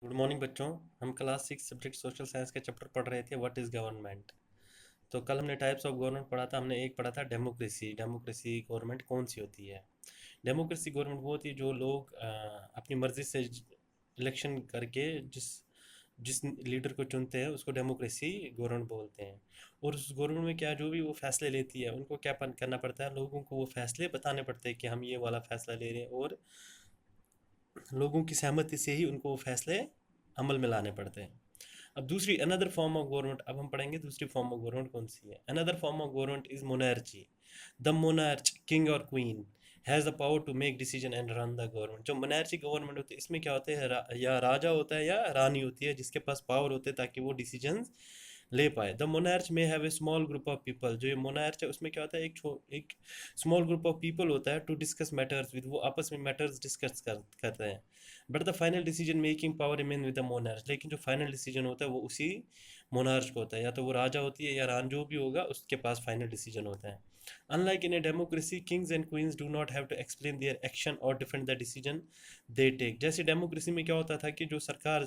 Good morning बच्चों। हम class 6 subject social science के चैप्टर पढ़ रहे थे व्हाट इज़ गवर्नमेंट। तो कल हमने टाइप्स ऑफ गवर्नमेंट पढ़ा था। हमने एक पढ़ा था डेमोक्रेसी। डेमोक्रेसी गवर्नमेंट कौन सी होती है? डेमोक्रेसी गवर्नमेंट वो होती है जो लोग अपनी मर्जी से इलेक्शन करके जिस जिस लीडर को चुनते हैं उसको डेमोक्रेसी गवर्नमेंट बोलते हैं। और उस गवर्नमेंट में क्या जो भी वो फैसले लेती है उनको क्या करना पड़ता है, लोगों को वो फैसले बताने पड़ते हैं कि हम ये वाला फैसला ले रहे हैं, और लोगों की सहमति से ही उनको वो फैसले अमल में लाने पड़ते हैं। अब दूसरी अनदर फॉर्म ऑफ गवर्नमेंट, अब हम पढ़ेंगे दूसरी फॉर्म ऑफ गवर्नमेंट कौन सी है। Another form of government is monarchy. The monarch king और queen has the power to make decision and run the government. जो मोनार्ची गवर्नमेंट होती है इसमें क्या होता है, या राजा होता है या रानी होती है जिसके पास पावर होते हैं ताकि वो डिसीजंस ले पाए। द मोनार्च में have a small group of people. जो ये मोनार्च है उसमें क्या होता है, एक स्मॉल ग्रुप ऑफ पीपल होता है टू डिस्कस मैटर्स विद, वो आपस में मैटर्स डिस्कस करते हैं। But the final decision making power remain with the monarch. लेकिन जो फाइनल डिसीजन होता है वो उसी मोनार्च को होता है, या तो वो राजा होती है या रान, जो भी होगा उसके पास फाइनल डिसीजन होता है। Unlike in a democracy, kings and queens do not have to explain their action or defend the decision they take. जैसे डेमोक्रेसी में क्या होता था कि जो सरकार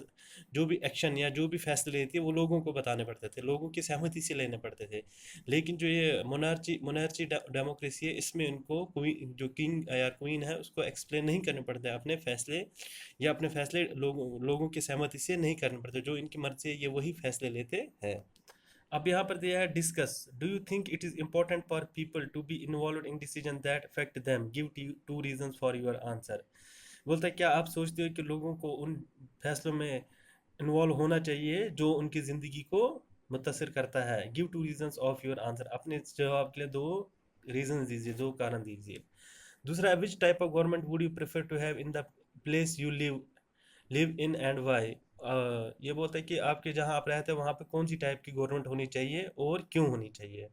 जो भी एक्शन या जो भी फैसले लेती है वो लोगों को बताने पड़ते थे, लोगों की सहमति से लेने पड़ते थे। लेकिन जो ये मोनार्ची डेमोक्रेसी है इसमें उनको कोई जो किंग या क्वीन है उसको एक्सप्लेन नहीं करने पड़ते अपने फैसले, या अपने फैसले लोगों की सहमति से नहीं करने पड़ते। जो इनकी मर्जी है ये वही फैसले लेते हैं। अब यहाँ पर दिया है discuss. Do you think it is important for people to be involve in decision that affect them, give two reasons for your answer. बोलता है क्या आप सोचते हो कि लोगों को उन फैसलों में इन्वॉल्व होना चाहिए जो उनकी ज़िंदगी को मुतासर करता है। Give two reasons of your answer. अपने जवाब के लिए दो रीजन दीजिए, दो कारण दीजिए। दूसरा, which type of government would you prefer to have in the place you live in and why. ये बोलता है कि आपके जहाँ आप रहते हैं वहाँ पे कौन सी टाइप की गवर्नमेंट होनी चाहिए और क्यों होनी चाहिए।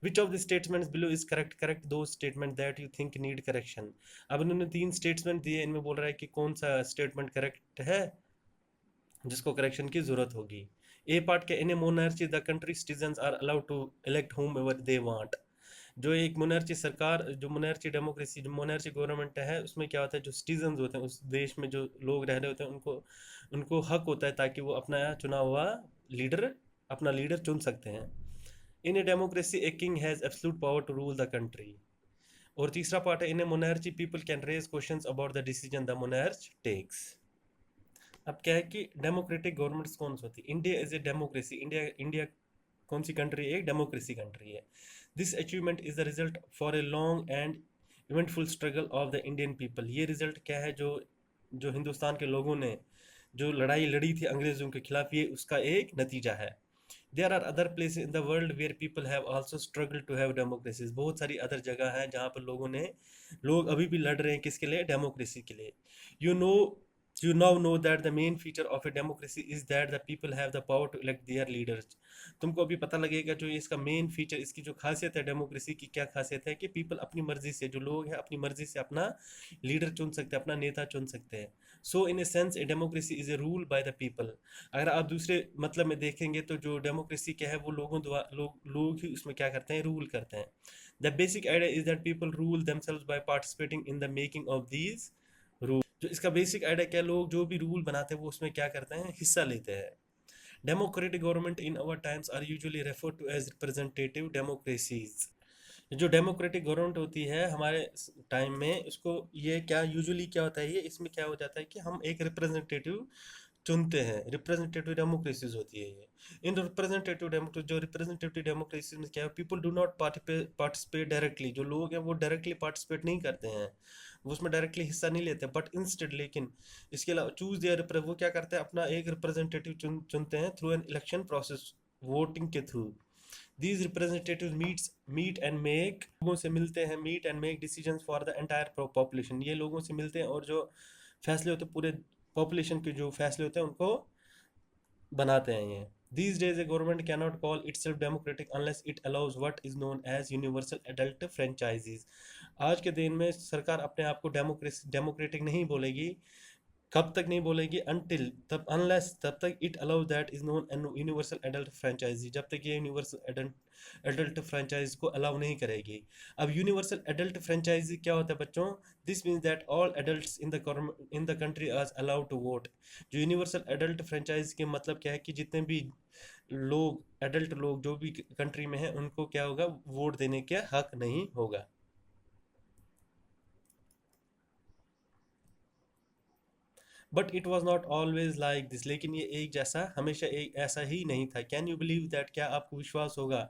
Which of the statements below is correct, correct दो statement that you think need correction. अब इन्होंने तीन स्टेटमेंट दिए, इनमें बोल रहा है कि कौन सा स्टेटमेंट करेक्ट है जिसको करेक्शन की जरूरत होगी। ए पार्ट के, in a monarchy the country citizens are allowed to elect whomever they want. जो एक मोनार्ची सरकार, जो मोनार्ची डेमोक्रेसी, जो मोनार्ची गवर्नमेंट है उसमें क्या होता है, जो सिटीजन्स होते हैं उस देश में जो लोग रह रहे होते हैं उनको उनको हक होता है ताकि वो अपना चुना हुआ लीडर अपना लीडर चुन सकते हैं। In a democracy a king has absolute power to rule the country. और तीसरा पार्ट है, in a monarchy people can raise questions about the decision the monarch takes. अब क्या है कि डेमोक्रेटिक गवर्नमेंट्स कौन सी होती है। India is a democracy. India India कौन सी कंट्री है, एक डेमोक्रेसी कंट्री है। This achievement is the result for a long and eventful struggle of the Indian people. ये रिजल्ट क्या है, जो जो हिंदुस्तान के लोगों ने जो लड़ाई लड़ी थी अंग्रेजों के खिलाफ, ये उसका एक नतीजा है। There are other places in the world where people have also struggle to have democracies. बहुत सारी अदर जगह है जहाँ पर लोग अभी भी लड़ रहे हैं, किसके लिए, डेमोक्रेसी के लिए। You know you now know that the main feature of a democracy is that the people have the power to elect their leaders। तुमको अभी पता लगेगा जो इसका मेन फीचर, इसकी जो खासियत है डेमोक्रेसी की, क्या खासियत है कि पीपल अपनी मर्जी से, जो लोग हैं अपनी मर्जी से अपना लीडर चुन सकते हैं, अपना नेता चुन सकते हैं। So in a sense a democracy is a rule by the people. अगर आप दूसरे मतलब में देखेंगे तो जो डेमोक्रेसी क्या है वो लोगों द्वारा लोग ही उसमें क्या करते हैं, रूल करते हैं। The basic idea is that people rule themselves by participating in the making of these. जो इसका बेसिक आइडिया क्या, लोग जो भी रूल बनाते हैं वो उसमें क्या करते हैं, हिस्सा लेते हैं। Democratic government in our times are usually refer to as representative democracies. जो डेमोक्रेटिक गवर्नमेंट होती है हमारे टाइम में, उसको ये क्या यूजुअली क्या होता है, ये इसमें क्या हो जाता है कि हम एक रिप्रेजेंटेटिव चुनते हैं। रिप्रेजेंटेटिव डेमोक्रेसीज होती है ये। इन रिप्रेजेंटेटिव डेमोक्रेसी, जो रिप्रेजेंटेटिव डेमोक्रेसी में क्या है, people do not participate directly. जो लोग हैं वो डायरेक्टली पार्टिसिपेट नहीं करते हैं, वो उसमें डायरेक्टली हिस्सा नहीं लेते, बट इंस्टेड, लेकिन इसके अलावा चूज देयर, वो क्या करते हैं, अपना एक रिप्रेजेंटेटिव चुनते हैं through an election process, voting के through. These representative meet and make, लोगों से मिलते हैं, meet and make decisions for the entire population. ये लोगों से मिलते हैं और जो फैसले होते हैं पूरे पॉपुलेशन के, जो फैसले होते हैं उनको बनाते हैं ये। These days, a government cannot call itself democratic unless it allows what is known as universal adult franchises। आज के दिन में सरकार अपने आप को डेमोक्रेटिक नहीं बोलेगी कब तक नहीं बोलेगी? अनटिल, तब अनलेस, तब तक it allow that is known an universal adult franchisee, जब तक ये यूनिवर्सल एडल्ट फ्रेंचाइज को अलाउ नहीं करेगी। अब यूनिवर्सल एडल्ट फ्रेंचाइजी क्या होता है बच्चों? This means that all adults in the country are allowed to vote. जो यूनिवर्सल एडल्ट फ्रेंचाइज के मतलब क्या है कि जितने भी लोग, एडल्ट लोग जो भी कंट्री में हैं, उनको क्या होगा? वोट देने का हक नहीं होगा। But it was not always like this, लेकिन ये एक जैसा हमेशा एक ऐसा ही नहीं था। कैन यू बिलीव दैट, क्या आपको विश्वास होगा?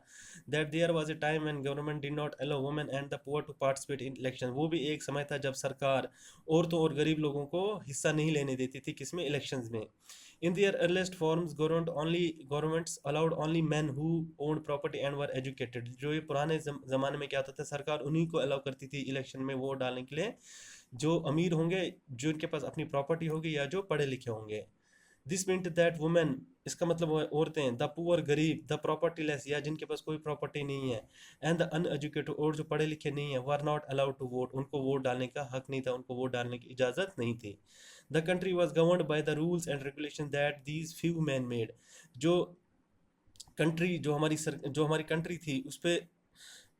That there was a time when government did not allow women and the poor to participate in election. वो भी एक समय था जब सरकार औरतों और गरीब लोगों को हिस्सा नहीं लेने देती थी, किसमें? इलेक्शंस में। In their earliest forms governments allowed only man who owned property and were educated. जो ये पुराने ज़माने में क्या होता था, सरकार उन्हीं को अलाउ करती थी इलेक्शन में वोट डालने के लिए जो अमीर होंगे, जो इनके पास अपनी प्रॉपर्टी होगी, या जो पढ़े लिखे होंगे। दिस मीन्ट दैट वुमेन, इसका मतलब औरतें, द पुअर गरीब, द प्रॉपर्टी लेस, या जिनके पास कोई प्रॉपर्टी नहीं है, एंड द अनएजुकेटेड, और जो पढ़े लिखे नहीं है, were not allowed to vote, उनको वोट डालने का हक नहीं था, उनको वोट डालने की इजाज़त नहीं थी। The country was governed by the rules and regulation that these few man made. जो कंट्री, जो हमारी कंट्री थी, उस पे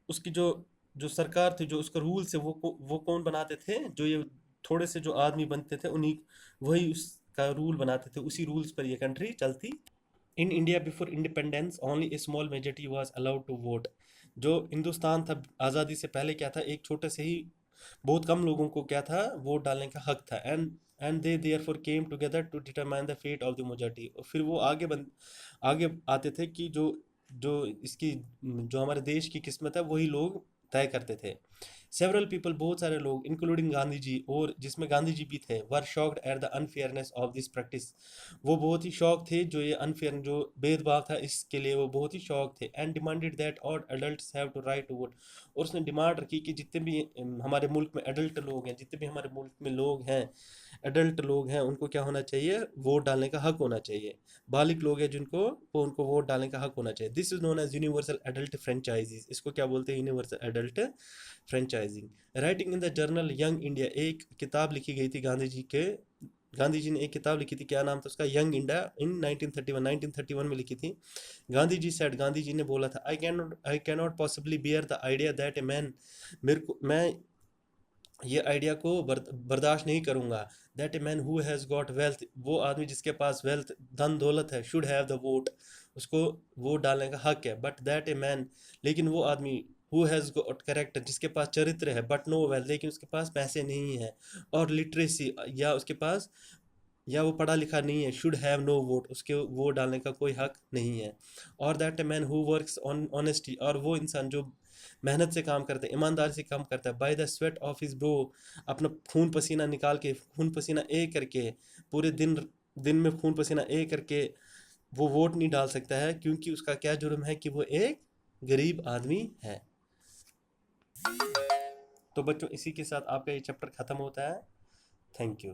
उसकी जो जो सरकार थी, जो उसका रूल्स है, वो कौन बनाते थे? जो ये थोड़े से जो आदमी बनते थे, उन्हीं वही उसका रूल बनाते थे, उसी रूल्स पर ये कंट्री चलती। In India before independence only a small majority was allowed to vote. जो हिंदुस्तान था आज़ादी से पहले क्या था, एक छोटे से ही बहुत कम लोगों को क्या था? वोट डालने का हक था। And they therefore came together to determine the fate of the majority. और फिर वो आगे आते थे कि जो जो इसकी जो हमारे देश की किस्मत है, वही लोग तय करते थे। सेवरल पीपल, बहुत सारे लोग, इंक्लूडिंग गांधी जी, और जिसमें गांधी जी भी थे, were shocked at the unfairness of this practice. वो बहुत ही शौक थे, जो ये अनफेयर, जो भेदभाव था, इसके लिए वो बहुत ही शौक थे। And demanded that all adults have to right to vote. और उसने डिमांड रखी कि जितने भी हमारे मुल्क में एडल्ट लोग हैं, जितने भी हमारे मुल्क में लोग हैं, एडल्ट लोग हैं, उनको क्या होना चाहिए? वोट डालने का हक होना चाहिए। बालिक लोग हैं जिनको, वो उनको वोट डालने का हक होना चाहिए। This is known as universal adult franchisees. इसको क्या बोलते हैं? Universal adult franchising. Writing in the journal Young India, एक किताब लिखी गई थी गांधी जी ने एक किताब लिखी थी, क्या नाम था उसका? यंग इंडिया, इन 1931 में लिखी थी। गांधी जी ने बोला था, I can not possibly bear the idea that a man, मैं ये आइडिया को बर्दाश्त नहीं करूंगा, that a man who has got wealth, वो आदमी जिसके पास वेल्थ, धन दौलत है, शुड हैव द वोट, उसको वोट डालने का हक है। बट दैट ए मैन, लेकिन वो आदमी, हु हैज़ गॉट करेक्टर, जिसके पास चरित्र है, बट नो वेल्थ, लेकिन उसके पास पैसे नहीं है, और लिटरेसी, या उसके पास, या वो पढ़ा लिखा नहीं है, शुड हैव नो वोट, उसके वोट डालने का कोई हक नहीं है। और that a man who works on honesty, और वो इंसान जो मेहनत से काम करता है, ईमानदारी से काम करता है, by the sweat of his bro, अपना खून पसीना निकाल के, खून पसीना एक करके, पूरे दिन दिन में खून पसीना एक करके वो वोट नहीं डाल सकता है, क्योंकि उसका क्या जुर्म है? कि वो एक गरीब आदमी है। तो बच्चों, इसी के साथ आपका ये चैप्टर खत्म होता है। Thank you.